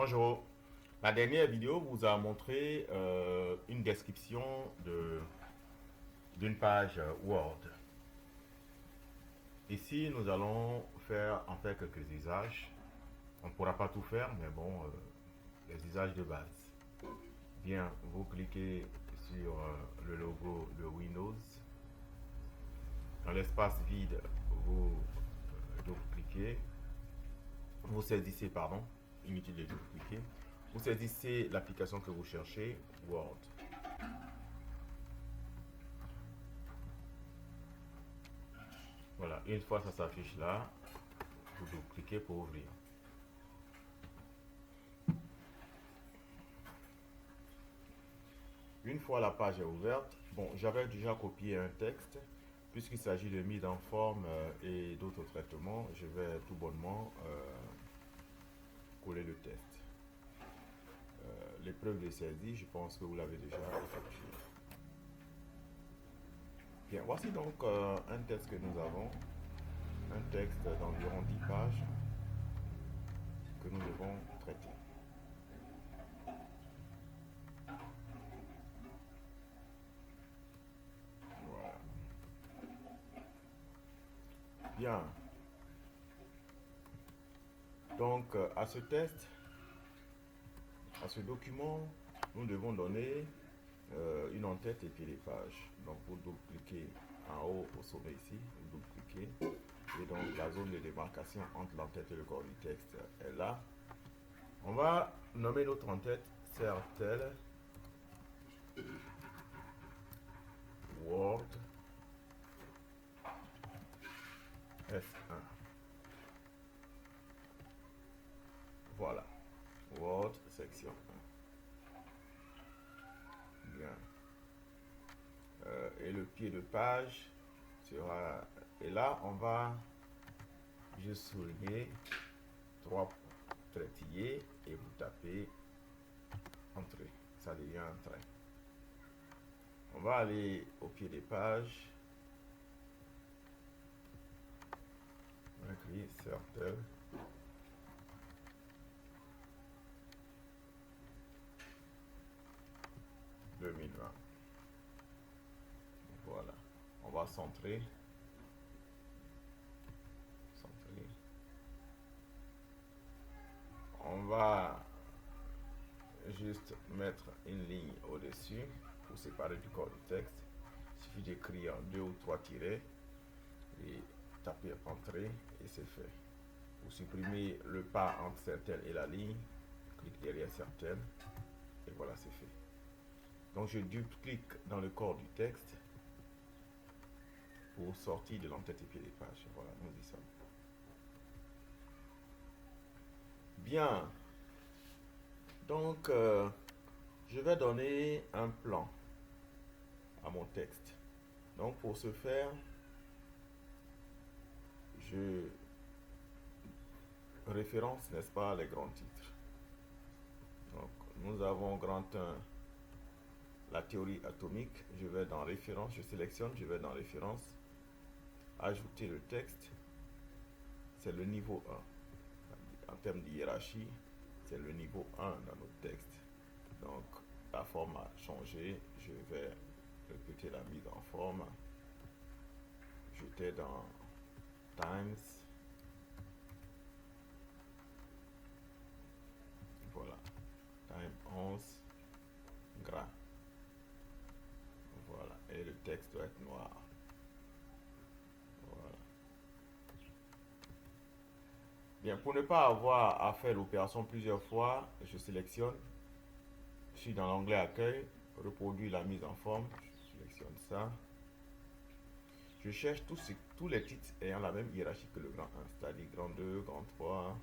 Bonjour. La dernière vidéo vous a montré une description d'une page Word. Ici, nous allons en faire quelques usages. On ne pourra pas tout faire, mais bon, les usages de base. Bien, vous cliquez sur le logo de Windows. Dans l'espace vide, vous double-cliquez. Vous saisissez, pardon, inutile de double-cliquer. Vous saisissez l'application que vous cherchez, Word. Voilà, une fois ça s'affiche là, vous double-cliquez pour ouvrir. Une fois la page est ouverte, bon, j'avais déjà copié un texte, puisqu'il s'agit de mise en forme et d'autres traitements, je vais tout bonnement coller le texte. L'épreuve de saisie, je pense que vous l'avez déjà effectué. Bien, voici donc un texte que nous avons, un texte d'environ 10 pages que nous devons traiter. Voilà. Bien. Donc, à ce test, à ce document, nous devons donner une en-tête et puis les pages. Donc, vous double-cliquez en haut au sommet ici, vous double-cliquez. Et donc, la zone de démarcation entre l'en-tête et le corps du texte est là. On va nommer notre en-tête CRTL Word S1. Voilà. Word section 1. Bien. Et le pied de page sera... Et là, on va juste souligner 3 traitillés et vous tapez Entrée. Ça devient un trait. On va aller au pied des pages. On va écrire CRTL. Voilà. On va centrer. On va juste mettre une ligne au-dessus pour séparer du corps du texte. Il suffit d'écrire 2 ou 3 tirets et taper Entrée et c'est fait. Pour supprimer le pas entre CRTL et la ligne, clique derrière CRTL et voilà, c'est fait. Donc je double-clique dans le corps du texte pour sortir de l'entête et pied des pages. Voilà, nous y sommes. Bien. Donc, je vais donner un plan à mon texte. Donc, pour ce faire, je référence, n'est-ce pas, les grands titres. Donc, nous avons grand 1, la théorie atomique. Je vais dans référence, je sélectionne, je vais dans référence, ajouter le texte. C'est le niveau 1. En termes de hiérarchie, c'est le niveau 1 dans notre texte. Donc, la forme a changé. Je vais répéter la mise en forme. J'étais dans Times. Voilà. Time 11. Gras. Voilà. Et le texte doit être noir. Voilà. Bien, pour ne pas avoir à faire l'opération plusieurs fois, je sélectionne. Je suis dans l'onglet Accueil, reproduire la mise en forme. Je sélectionne ça. Je cherche tous les titres ayant la même hiérarchie que le grand 1, c'est-à-dire grand 2, grand 3.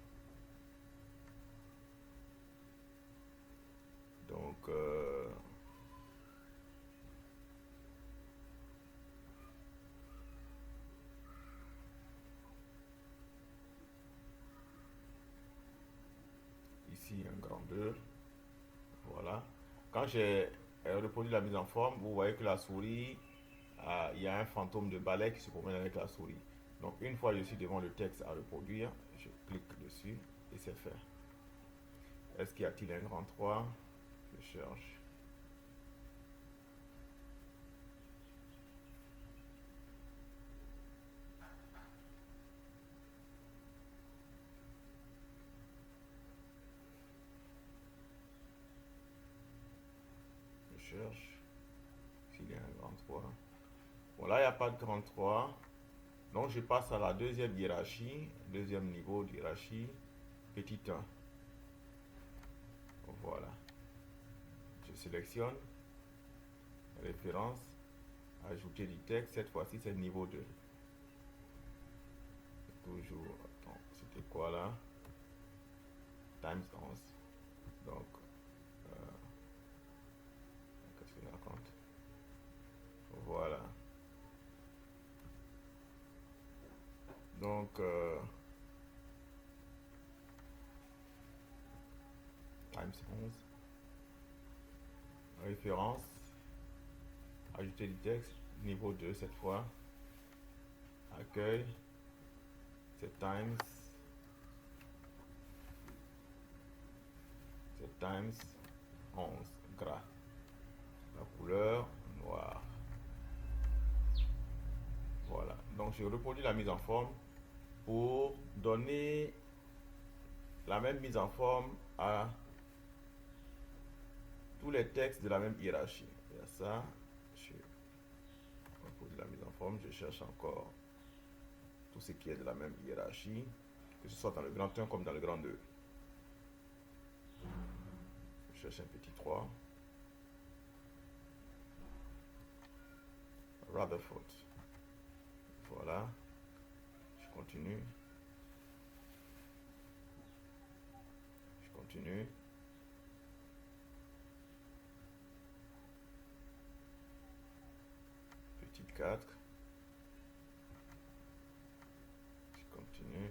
Donc, ici un grand 2. Voilà. Quand j'ai reproduit la mise en forme, vous voyez que la souris, il y a un fantôme de balai qui se promène avec la souris. Donc, une fois je suis devant le texte à reproduire, je clique dessus et c'est fait. est-ce qu'il y a-t-il un grand 3? Je cherche. Je cherche s'il y a un grand 3. Bon, là, il n'y a pas de grand 3. Donc, je passe à la deuxième hiérarchie, deuxième niveau d'hiérarchie, petit 1. Voilà. Je sélectionne, référence, ajouter du texte. Cette fois-ci, c'est niveau 2. Toujours, attends, c'était quoi là? Times 11. Donc, qu'est-ce que je raconte? Voilà. Donc, times 11. Référence, ajouter du texte, niveau 2 cette fois. Accueil, c'est times 11, gras. La couleur, noir. Voilà. Donc, je reproduis la mise en forme pour donner la même mise en forme à tous les textes de la même hiérarchie. Il y a ça. Je reproduis la mise en forme. Je cherche encore tout ce qui est de la même hiérarchie, que ce soit dans le grand 1 comme dans le grand 2. Je cherche un petit 3. Rutherford. Voilà. Je continue. Je continue. Petit 4. Je continue.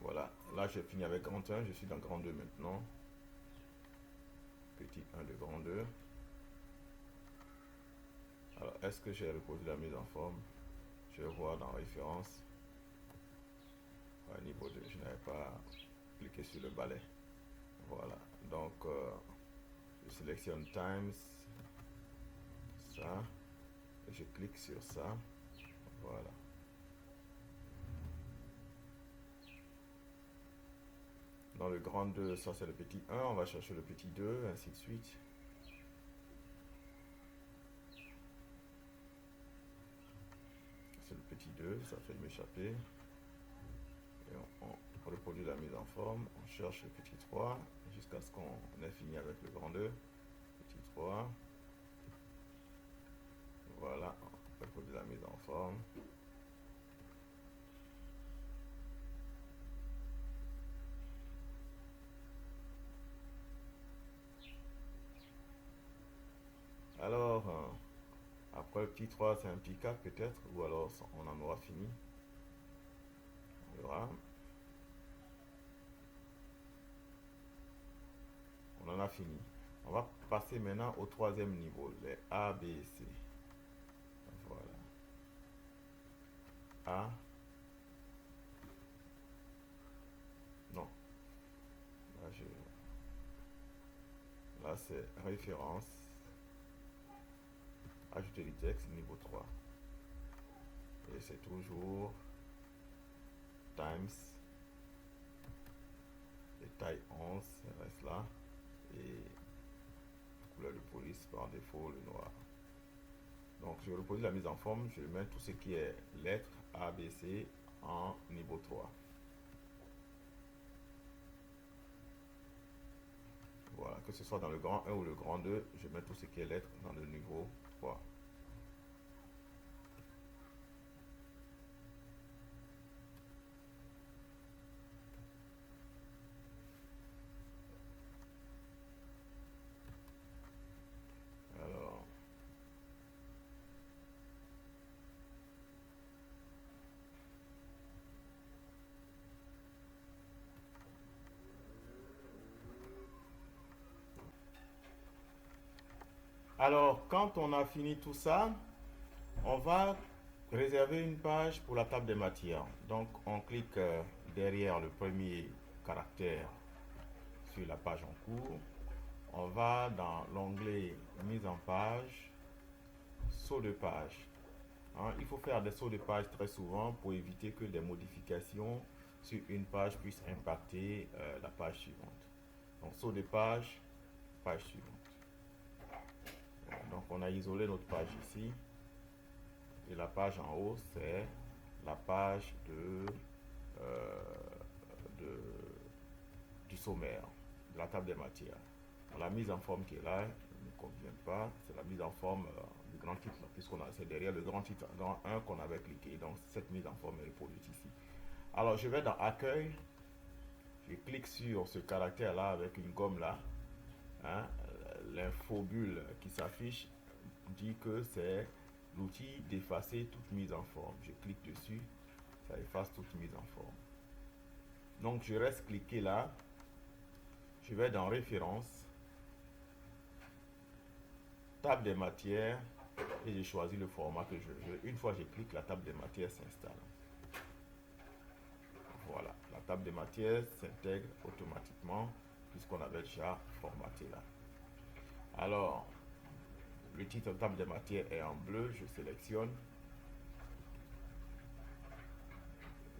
Voilà, là j'ai fini avec grand 1, je suis dans grand 2 maintenant. Petit 1 de grand 2. Alors, est-ce que j'ai reposé la mise en forme? Je vais voir dans référence. Ouais, niveau 2, je n'avais pas cliqué sur le balai. Voilà, donc je sélectionne Times, ça, et je clique sur ça. Voilà. Dans le grand 2, ça c'est le petit 1, on va chercher le petit 2, ainsi de suite. C'est le petit 2, ça fait m'échapper. Et on reproduit la mise en forme, on cherche le petit 3 jusqu'à ce qu'on ait fini avec le grand 2. Petit 3. Voilà, on reproduit la mise en forme. Alors, après le petit 3, c'est un petit 4 peut-être, ou alors on en aura fini. On verra. On en a fini. On va passer maintenant au troisième niveau, les A, B, C. Voilà. A. Non. Là c'est référence. Ajouter du texte, niveau 3. Et c'est toujours times. Et taille 11, ça reste là. Et couleur de police par défaut, le noir. Donc je reproduis la mise en forme, je mets tout ce qui est lettres A, B, C en niveau 3. Voilà, que ce soit dans le grand 1 ou le grand 2, je mets tout ce qui est lettres dans le niveau 3. Alors, Alors, quand on a fini tout ça, on va réserver une page pour la table des matières. Donc, on clique derrière le premier caractère sur la page en cours. On va dans l'onglet mise en page, saut de page. Hein, il faut faire des sauts de page très souvent pour éviter que des modifications sur une page puissent impacter la page suivante. Donc, saut de page, page suivante. Donc, on a isolé notre page ici. Et la page en haut, c'est la page du sommaire, de la table des matières. La mise en forme qui est là ne convient pas. C'est la mise en forme du grand titre, puisqu'on a c'est derrière le grand titre, grand 1 qu'on avait cliqué. Donc cette mise en forme est reproduite ici. Alors je vais dans Accueil. Je clique sur ce caractère-là avec une gomme là. Hein, l'infobulle qui s'affiche dit que c'est l'outil d'effacer toute mise en forme. Je clique dessus, ça efface toute mise en forme. Donc je reste cliqué là. Je vais dans Références, table des matières et je choisis le format que je veux. Une fois que je clique, la table des matières s'installe. Voilà, la table des matières s'intègre automatiquement puisqu'on avait déjà formaté là. Alors, le titre de table des matières est en bleu, je sélectionne.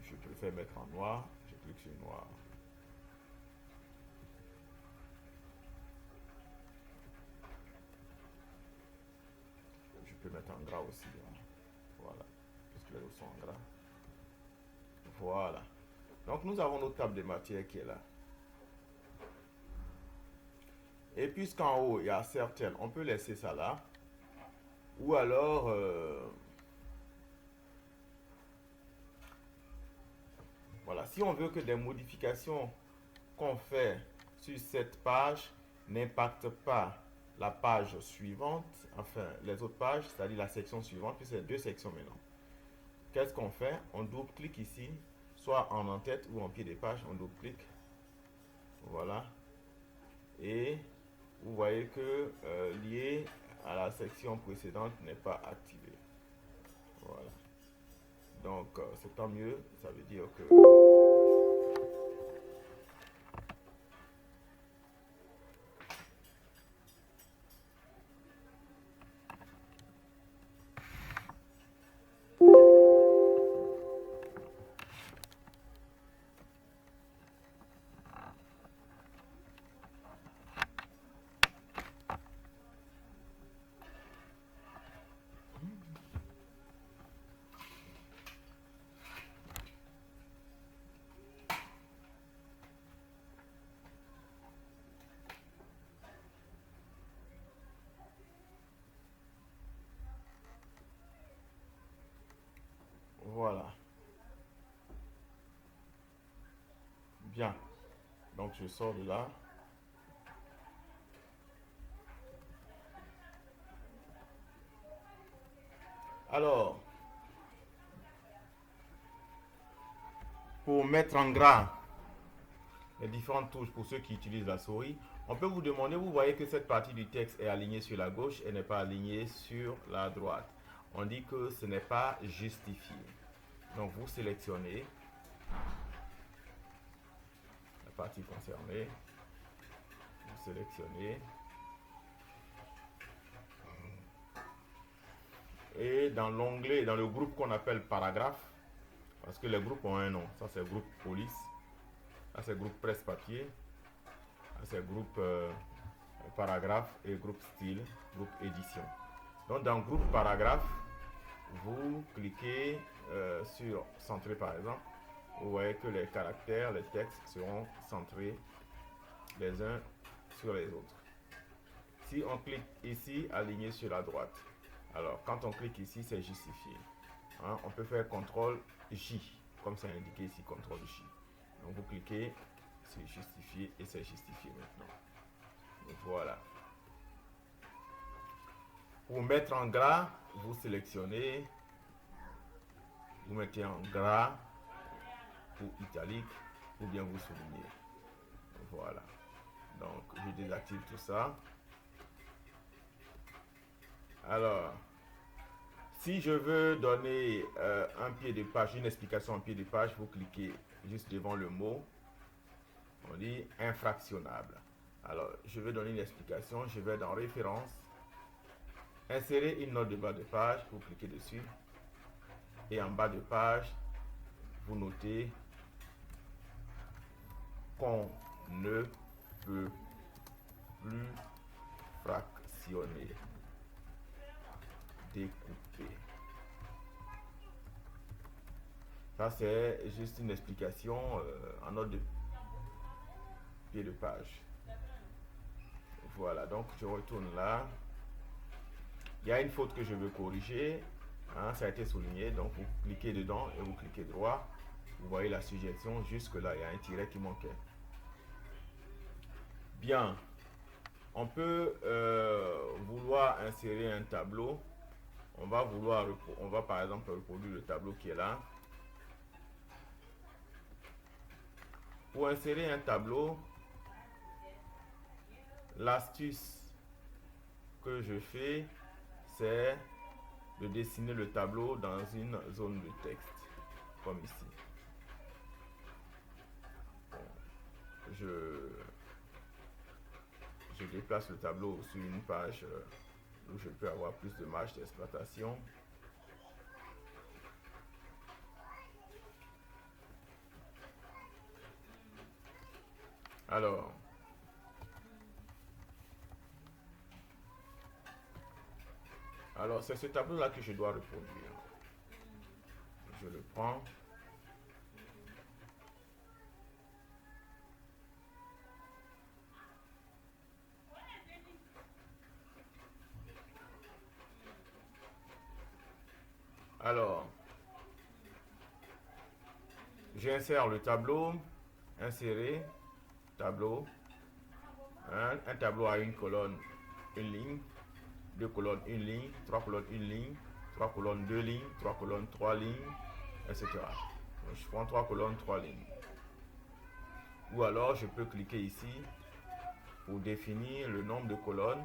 Je préfère mettre en noir, je clique sur noir. Je peux mettre en gras aussi. Hein. Voilà, parce que les autres sont en gras. Voilà. Donc nous avons notre table des matières qui est là. Et puisqu'en haut, il y a certaines, on peut laisser ça là. Ou alors, voilà, si on veut que des modifications qu'on fait sur cette page n'impactent pas la page suivante, enfin les autres pages, c'est-à-dire la section suivante, puis c'est deux sections maintenant. Qu'est-ce qu'on fait? On double-clique ici, soit en en-tête ou en pied des pages, on double-clique. Voilà. Et vous voyez que lié à la section précédente n'est pas activé. Voilà. Donc c'est tant mieux, ça veut dire que voilà. Bien. Donc je sors de là. Alors, pour mettre en gras les différentes touches pour ceux qui utilisent la souris, on peut vous demander, vous voyez que cette partie du texte est alignée sur la gauche et n'est pas alignée sur la droite. On dit que ce n'est pas justifié. Donc vous sélectionnez la partie concernée, vous sélectionnez et dans l'onglet, dans le groupe qu'on appelle paragraphe, parce que les groupes ont un nom, ça c'est groupe police, ça c'est groupe presse papier, ça c'est groupe paragraphe et groupe style, groupe édition. Donc dans groupe paragraphe, vous cliquez sur centrer par exemple, vous voyez que les caractères, les textes seront centrés les uns sur les autres. Si on clique ici, aligné sur la droite, alors quand on clique ici, c'est justifié. Hein, on peut faire CTRL J, comme c'est indiqué ici, CTRL J. Donc vous cliquez, c'est justifié et c'est justifié maintenant. Donc voilà. Pour mettre en gras, vous sélectionnez, vous mettez en gras ou italique ou bien vous soulignez. Voilà. Donc je désactive tout ça. Alors, si je veux donner un pied de page, une explication en pied de page, vous cliquez juste devant le mot. On dit infractionnable. Alors, je vais donner une explication. Je vais dans référence, insérer une note de bas de page. Vous cliquez dessus. Et en bas de page, vous notez qu'on ne peut plus fractionner, découper. Ça, c'est juste une explication en note de pied de page. Voilà, donc je retourne là. Il y a une faute que je veux corriger. Hein, ça a été souligné, donc vous cliquez dedans et vous cliquez droit. Vous voyez la suggestion, jusque là, il y a un tiret qui manquait. Bien, on peut vouloir insérer un tableau. On va par exemple reproduire le tableau qui est là. Pour insérer un tableau, l'astuce que je fais, c'est de dessiner le tableau dans une zone de texte, comme ici. Bon, je déplace le tableau sur une page où je peux avoir plus de marge d'exploitation. Alors c'est ce tableau là que je dois reproduire. Je le prends. Alors, j'insère le tableau, insérer, tableau. Un tableau à une colonne, une ligne, deux colonnes, une ligne, trois colonnes, une ligne, trois colonnes, deux lignes, trois colonnes, trois lignes, etc. Donc, je prends trois colonnes, trois lignes. Ou alors, je peux cliquer ici pour définir le nombre de colonnes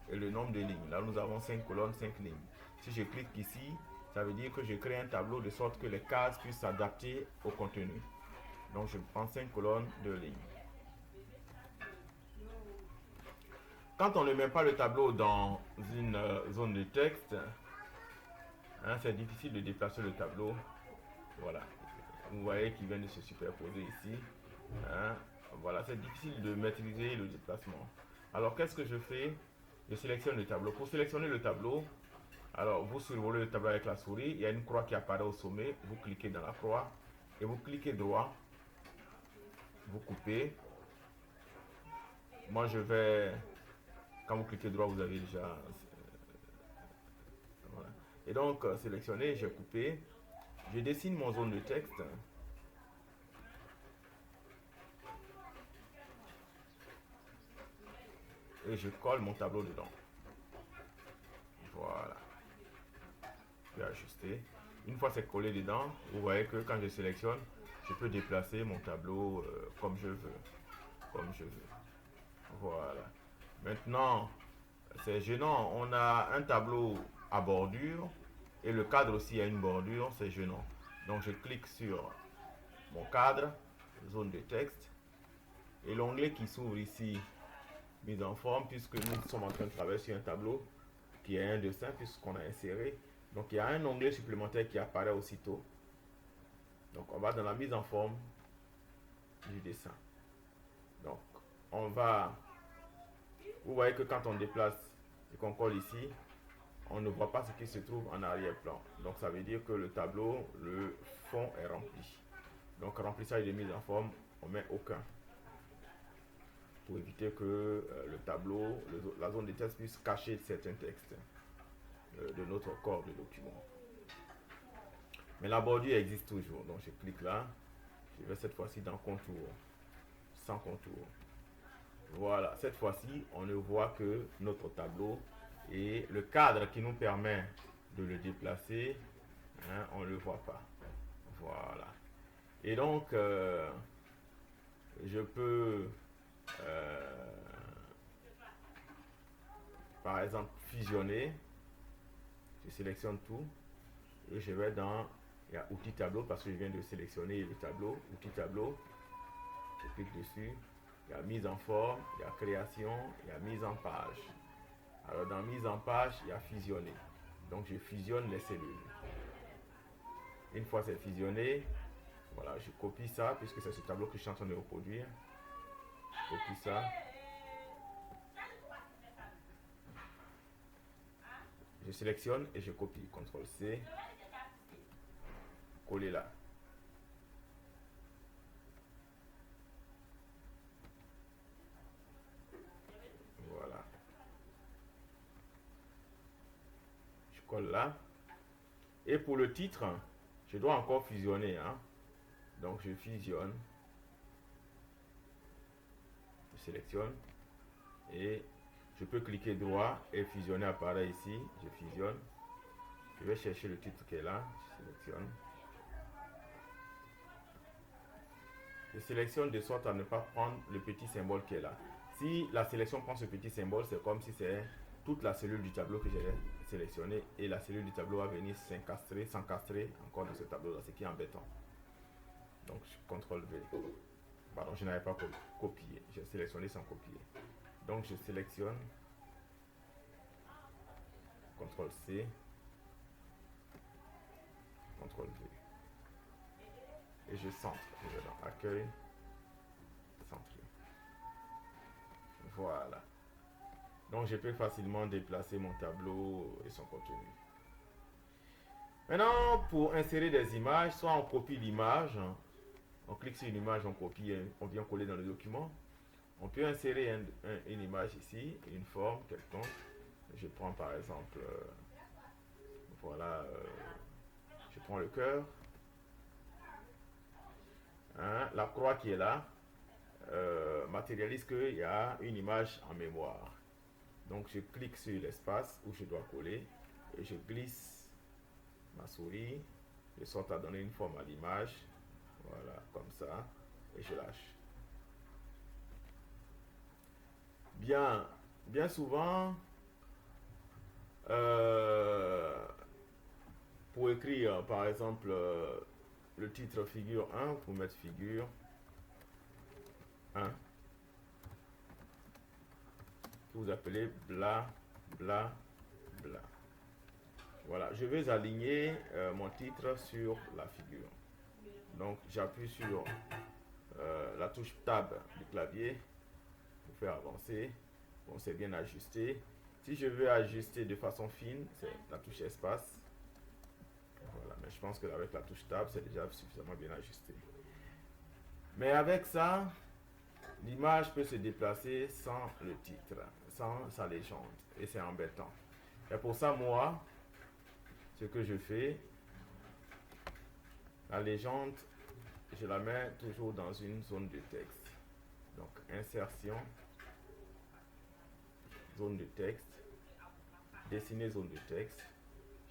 et le nombre de lignes. Là, nous avons 5 colonnes, 5 lignes. Si je clique ici, ça veut dire que je crée un tableau de sorte que les cases puissent s'adapter au contenu. Donc, je prends 5 colonnes, 2 lignes. Quand on ne met pas le tableau dans une zone de texte, hein, c'est difficile de déplacer le tableau. Voilà. Vous voyez qu'il vient de se superposer ici. Hein. Voilà, c'est difficile de maîtriser le déplacement. Alors, qu'est-ce que je fais? Je sélectionne le tableau. Pour sélectionner le tableau, alors vous survolez le tableau avec la souris. Il y a une croix qui apparaît au sommet. Vous cliquez dans la croix et vous cliquez droit. Vous coupez. Moi, je vais... Quand vous cliquez droit, vous avez déjà... Voilà. Et donc, sélectionné, j'ai coupé. Je dessine mon zone de texte. Et je colle mon tableau dedans. Voilà. Je vais ajuster. Une fois c'est collé dedans, vous voyez que quand je sélectionne, je peux déplacer mon tableau comme je veux. Comme je veux. Voilà. Maintenant, c'est gênant. On a un tableau à bordure et le cadre aussi a une bordure. C'est gênant. Donc je clique sur mon cadre, zone de texte. Et l'onglet qui s'ouvre ici, mise en forme, puisque nous sommes en train de travailler sur un tableau qui est un dessin, puisqu'on a inséré. Donc il y a un onglet supplémentaire qui apparaît aussitôt. Donc on va dans la mise en forme du dessin. Donc on va... Vous voyez que quand on déplace et qu'on colle ici, on ne voit pas ce qui se trouve en arrière-plan. Donc ça veut dire que le tableau, le fond est rempli. Donc remplissage de mise en forme, on met aucun. Pour éviter que le tableau, la zone de texte puisse cacher certains textes de notre corps de document. Mais la bordure existe toujours. Donc je clique là. Je vais cette fois-ci dans contour. Sans contour. Voilà. Cette fois-ci, on ne voit que notre tableau. Et le cadre qui nous permet de le déplacer, hein, on ne le voit pas. Voilà. Et donc, je peux, par exemple, fusionner Je sélectionne tout et je vais dans, il y a outils tableau parce que je viens de sélectionner le tableau, outils tableau, je clique dessus, il y a mise en forme, il y a création, il y a mise en page. Alors dans mise en page, il y a fusionner. Donc je fusionne les cellules. Une fois c'est fusionné, voilà, je copie ça puisque c'est ce tableau que je suis en train de reproduire. Je copie ça. Je sélectionne et je copie. CTRL C. Coller là. Voilà. Je colle là. Et pour le titre, je dois encore fusionner. Hein. Donc je fusionne. Je sélectionne. Et je peux cliquer droit et fusionner apparaît ici. Je fusionne. Je vais chercher le titre qui est là. Je sélectionne. Je sélectionne de sorte à ne pas prendre le petit symbole qui est là. Si la sélection prend ce petit symbole, c'est comme si c'est toute la cellule du tableau que j'ai sélectionné et la cellule du tableau va venir s'encastrer encore dans ce tableau-là, ce qui est embêtant. Donc, je CTRL V. Pardon, je n'avais pas copié. J'ai sélectionné sans copier. Donc, je sélectionne. CTRL C. CTRL V. Et je centre. Je vais dans Accueil. Centrer. Voilà. Donc, je peux facilement déplacer mon tableau et son contenu. Maintenant, pour insérer des images, soit on copie l'image, on clique sur une image, on copie, on vient coller dans le document. On peut insérer une image ici, une forme quelconque. Je prends par exemple, voilà, je prends le cœur. Hein, la croix qui est là matérialise qu'il y a une image en mémoire. Donc je clique sur l'espace où je dois coller et je glisse ma souris de sorte à donner une forme à l'image. Voilà, comme ça. Et je lâche. Bien souvent, pour écrire par exemple le titre figure 1, vous mettre figure 1, que vous appelez bla bla bla. Voilà, je vais aligner mon titre sur la figure. Donc j'appuie sur la touche Tab du clavier pour faire avancer. Bon, c'est bien ajusté. Si je veux ajuster de façon fine, c'est la touche espace. Voilà, mais je pense que avec la touche Tab, c'est déjà suffisamment bien ajusté. Mais avec ça, l'image peut se déplacer sans le titre, sans sa légende. Et c'est embêtant. Et pour ça, moi, ce que je fais, la légende, je la mets toujours dans une zone de texte. Donc, insertion, zone de texte, dessiner zone de texte.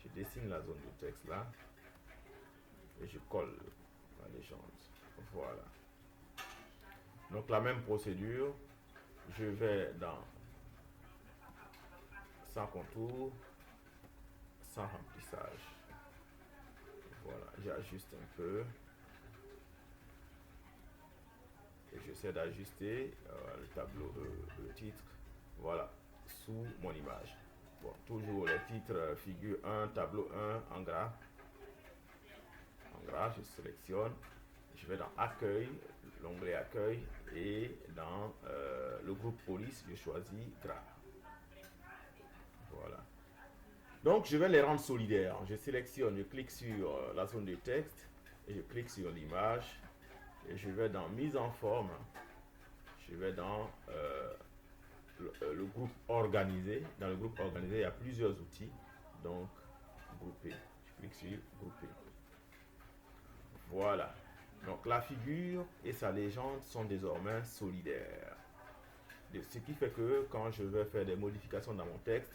Je dessine la zone de texte là et je colle la légende. Voilà. Donc, la même procédure, je vais dans sans contour, sans remplissage. Voilà, j'ajuste un peu. Et j'essaie d'ajuster le tableau, le titre, voilà, sous mon image. Bon, toujours le titre figure 1, tableau 1 en gras. En gras, je sélectionne. Je vais dans Accueil, l'onglet Accueil, et dans le groupe Police, je choisis gras. Voilà. Donc, je vais les rendre solidaires. Je sélectionne, je clique sur la zone de texte, et je clique sur l'image, et je vais dans Mise en forme. Je vais dans le groupe organisé. Dans le groupe organisé, il y a plusieurs outils. Donc, grouper. Je clique sur grouper. Voilà. Donc, la figure et sa légende sont désormais solidaires. Ce qui fait que quand je vais faire des modifications dans mon texte,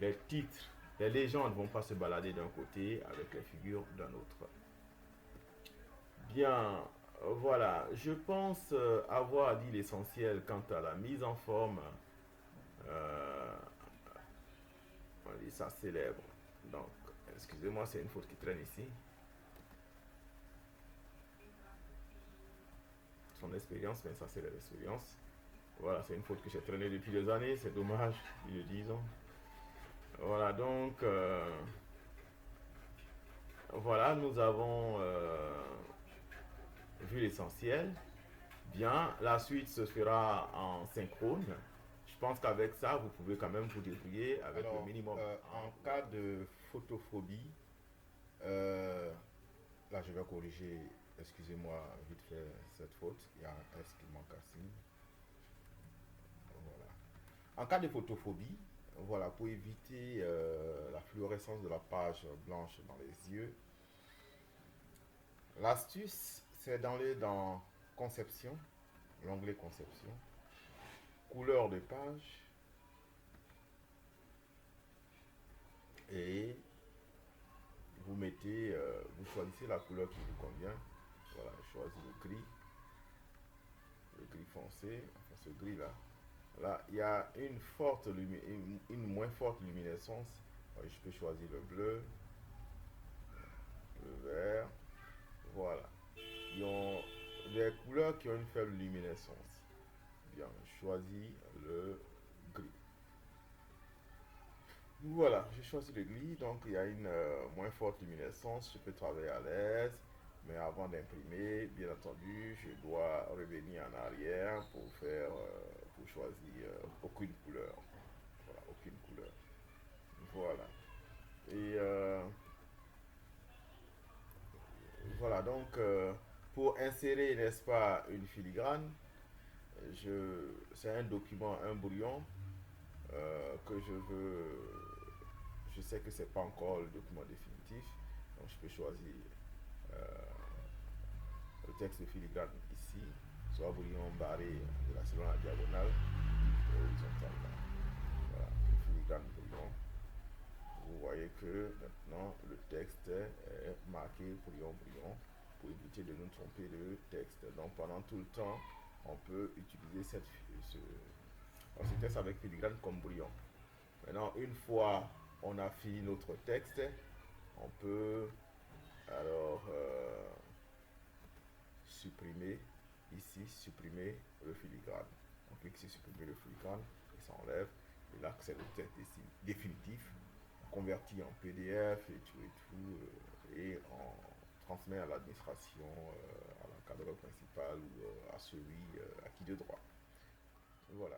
les titres, les légendes ne vont pas se balader d'un côté avec les figures d'un autre. Bien, voilà. Je pense avoir dit l'essentiel quant à la mise en forme. On dit ça célèbre Donc, excusez-moi, c'est une faute qui traîne ici. Son expérience, mais ça c'est l'expérience. Voilà, c'est une faute que j'ai traînée depuis des années, c'est dommage, ils le disent. Voilà, donc, voilà, nous avons vu l'essentiel. Bien, la suite se fera en synchrone. Je pense qu'avec ça, vous pouvez quand même vous débrouiller avec le Alors, minimum. en cas de photophobie, euh, là je vais corriger, excusez-moi vite fait cette faute, il y a un S qui manque à signe. Voilà. En cas de photophobie, voilà, pour éviter la fluorescence de la page blanche dans les yeux, l'astuce c'est d'aller dans Conception, l'onglet Conception, couleur de page, et vous choisissez la couleur qui vous convient. Voilà, je choisis le gris foncé, enfin ce gris là. Là, il y a une moins forte luminescence. Je peux choisir le bleu, le vert. Voilà. Ils ont des couleurs qui ont une faible luminescence. Bien, je choisis le gris. Voilà, j'ai choisi le gris, donc il y a une moins forte luminescence, je peux travailler à l'aise, mais avant d'imprimer, bien entendu, je dois revenir en arrière pour choisir aucune couleur. Voilà, aucune couleur. Voilà. Et voilà, donc pour insérer, n'est-ce pas, une filigrane, c'est un document, un brouillon que je sais que c'est pas encore le document définitif, donc je peux choisir euh, le texte de filigrane ici, soit brouillon barré selon la diagonale et horizontale là. Voilà, le filigrane brouillon. Vous voyez que maintenant le texte est marqué brouillon brouillon pour éviter de nous tromper de texte. Donc pendant tout le temps, on peut utiliser ce texte avec filigrane comme brouillon. Maintenant, une fois on a fini notre texte, on peut alors supprimer ici, supprimer le filigrane. On clique sur supprimer le filigrane et ça enlève. Et là, c'est le texte définitif, converti en PDF et tout, et on transmet à l'administration, à l'encadreur principal ou à celui à qui de droit. Voilà.